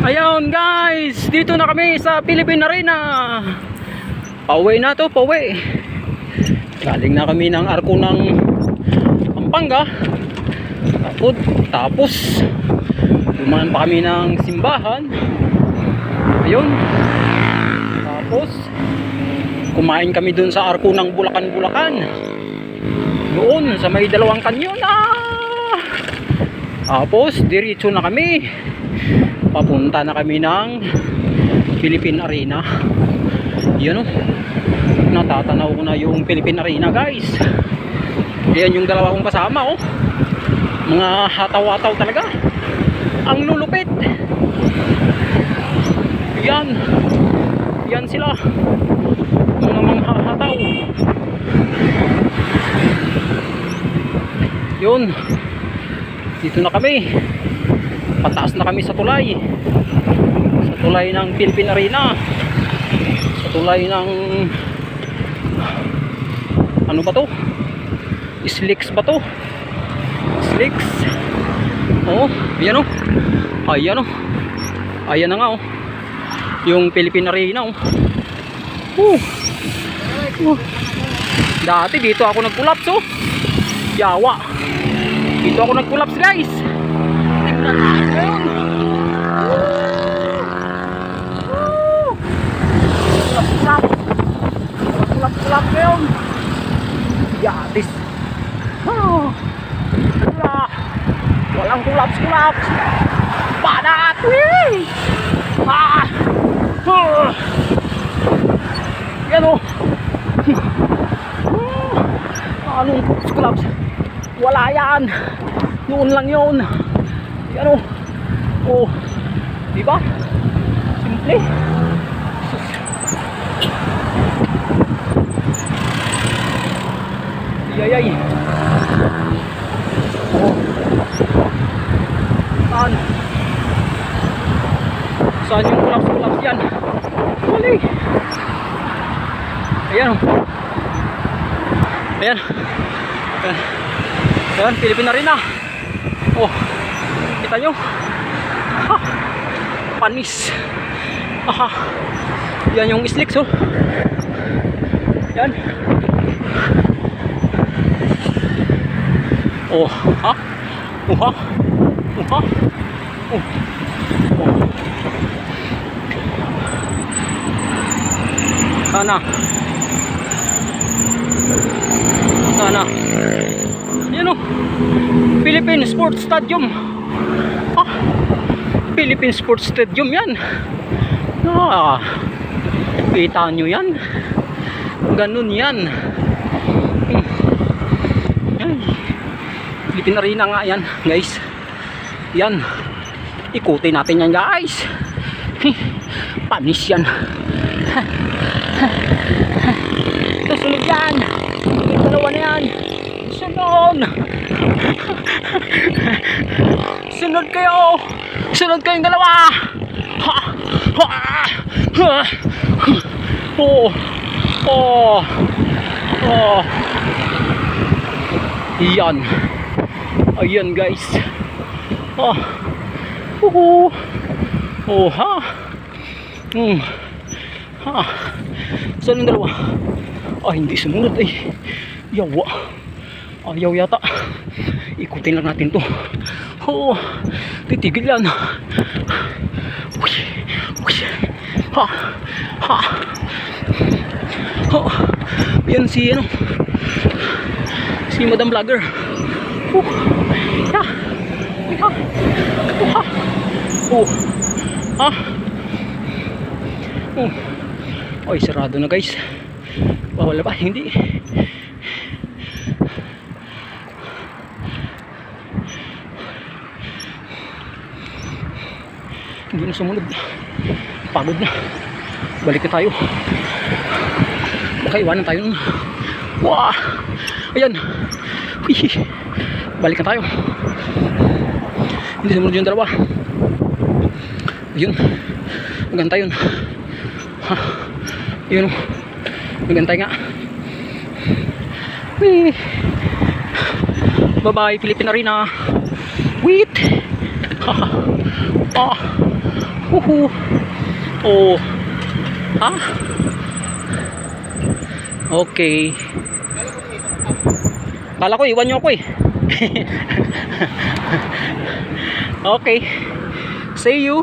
Ayun guys, dito na kami sa Philippine Arena. Pauwi na to, pauwi. Galing na kami ng Arco ng Pampanga. Tapos dumaan pa kami ng simbahan. Ayun. Tapos kumain kami dun sa Arco ng Bulacan. Doon sa may dalawang kanyon. Tapos diretso na kami. Papunta na kami ng Philippine Arena. Yan o. Natatanaw ko na yung Philippine Arena guys. Yan yung dalawa kong kasama oh. Mga hataw-hataw talaga. Ang lulupit. Yan. Yan sila. Mga hataw. Yun. Dito na kami. Pataas na kami sa tulay. Sa tulay ng Philippine Arena. Sa tulay ng ano ba to? Slicks ba to? Slicks. Oh, ayan oh. Ayan oh. Ayan na nga oh. Yung Philippine Arena oh. Dati dito ako nag-collapse oh. Yawa. Dito ako nag-collapse guys. Tingnan natin. Kulap ngayon. Yatis. Walang kulaps. Padat. Yan o. Anong kulaps? Wala yan. Noon lang yun. Yan o. Oh. Diba? Simple. Yayay. Oh. Saan yung kulaps yan? Huli. Ayan o. Ayan. Ayan, Philippine Arena. Oh. Kita nyo? Ha. Panis. Aha. Yan yung slicks oh. Yan. Oh, ha? Oh, ha? Oh, ha? Oh. Oh. Sana. Yan oh. Philippine Sports Stadium. Ah. Philippine Sports Stadium yan. Kita nyo yan. Ganun yan. Philippine Arena nga yan guys. Yan. Ikutin natin yan guys. Panis yan. Ito sunod yan. Yung dalawa na yan. Sunod. Sunod kayo. Sunod kayong dalawa. Yan. Ayan guys. Ha. Ha. Saan yung dalawa? Hindi sumunod ay. Yawa. Ayaw yata. Ikutin lang natin to. Titigil yan. Ha. Yan si ano. Si Madam Vlogger. Oy, sarado na guys. Bawal na ba? Hindi. Hindi na sumunod. Pagod na. Balik na tayo. Baka iwanan tayo nun. Wah! Ayan. Balik na tayo. Hindi sumunod yung dalawa. Ayun. Magantay yun. Yun. Magantay nga. Bye bye Philippine Arena. Wait. Ah. Uhu. Oh. Ha? Okay. Kala ko iwan nyo ako eh. Okay. See you.